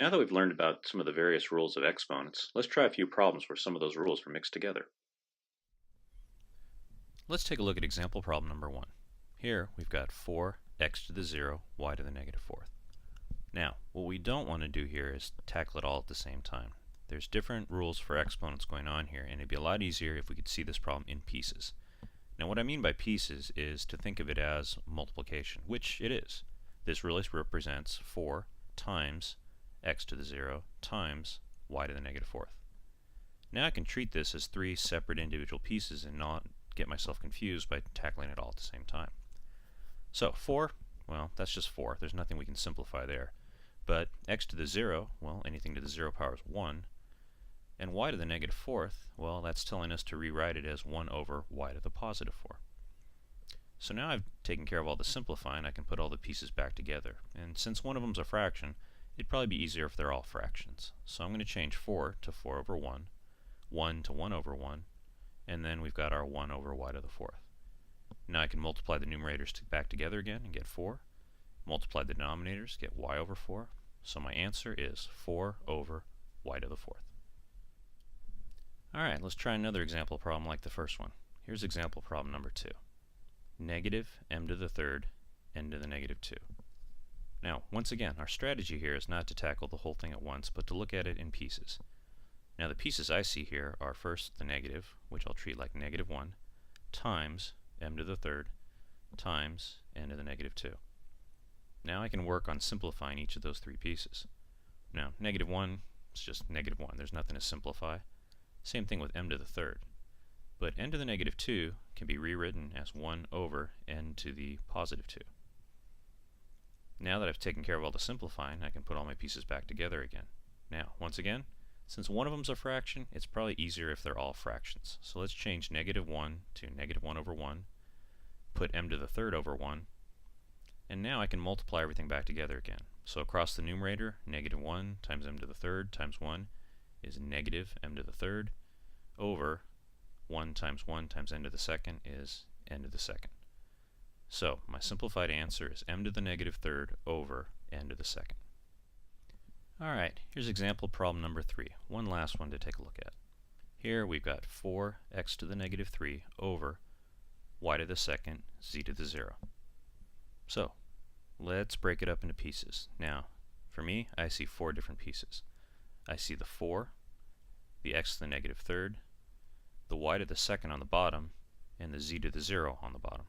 Now that we've learned about some of the various rules of exponents, let's try a few problems where some of those rules are mixed together. Let's take a look at example problem number 1. Here we've got 4x to the 0, y to the negative fourth. Now, what we don't want to do here is tackle it all at the same time. There's different rules for exponents going on here, and it'd be a lot easier if we could see this problem in pieces. Now, what I mean by pieces is to think of it as multiplication, which it is. This really represents 4 times x to the 0 times y to the negative fourth. Now I can treat this as 3 separate individual pieces and not get myself confused by tackling it all at the same time. So 4, well, that's just 4. There's nothing we can simplify there. But x to the 0, well, anything to the 0 power is 1. And y to the negative fourth, well, that's telling us to rewrite it as 1 over y to the positive 4. So now I've taken care of all the simplifying, I can put all the pieces back together. And since one of them's a fraction, it'd probably be easier if they're all fractions. So I'm going to change 4 to 4 over 1, 1 to 1 over 1, and then we've got our 1 over y to the fourth. Now I can multiply the numerators back together again and get 4. Multiply the denominators, get y over 4. So my answer is 4 over y to the fourth. Alright, let's try another example problem like the first one. Here's example problem number 2. Negative m to the third n to the negative 2. Now, once again, our strategy here is not to tackle the whole thing at once, but to look at it in pieces. Now the pieces I see here are first the negative, which I'll treat like negative 1, times m to the third, times n to the negative 2. Now I can work on simplifying each of those 3 pieces. Now, negative 1 is just negative 1. There's nothing to simplify. Same thing with m to the third. But n to the negative 2 can be rewritten as 1 over n to the positive 2. Now that I've taken care of all the simplifying, I can put all my pieces back together again. Now, once again, since one of them's a fraction, it's probably easier if they're all fractions. So let's change negative 1 to negative 1 over 1, put m to the third over 1, and now I can multiply everything back together again. So across the numerator, negative 1 times m to the third times 1 is negative m to the third over 1 times n to the second is n to the second. So my simplified answer is m to the negative third over n to the second. Alright, here's example problem number 3. One last one to take a look at. Here we've got 4x to the negative 3 over y to the second z to the 0. So let's break it up into pieces. Now, for me, I see 4 different pieces. I see the 4, the x to the negative third, the y to the second on the bottom, and the z to the 0 on the bottom.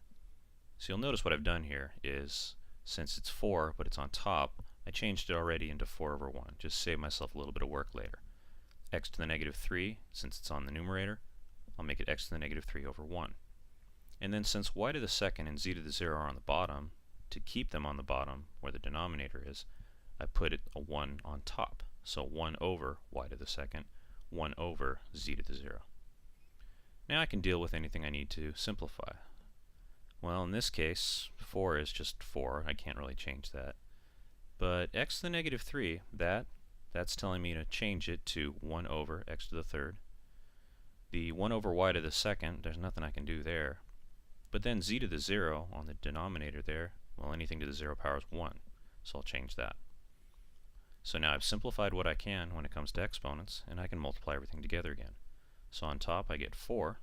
So you'll notice what I've done here is, since it's 4 but it's on top, I changed it already into 4 over 1, just to save myself a little bit of work later. X to the negative 3, since it's on the numerator, I'll make it x to the negative 3 over 1. And then since y to the second and z to the 0 are on the bottom, to keep them on the bottom, where the denominator is, I put a 1 on top. So 1 over y to the second, 1 over z to the 0. Now I can deal with anything I need to simplify. Well, in this case, 4 is just 4. I can't really change that. But x to the negative 3, that's telling me to change it to 1 over x to the third. The 1 over y to the second, there's nothing I can do there. But then z to the 0 on the denominator there, well, anything to the 0 power is 1. So I'll change that. So now I've simplified what I can when it comes to exponents, and I can multiply everything together again. So on top I get 4.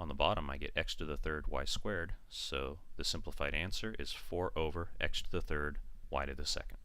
On the bottom I get x to the third y squared, so the simplified answer is 4 over x to the third y to the second.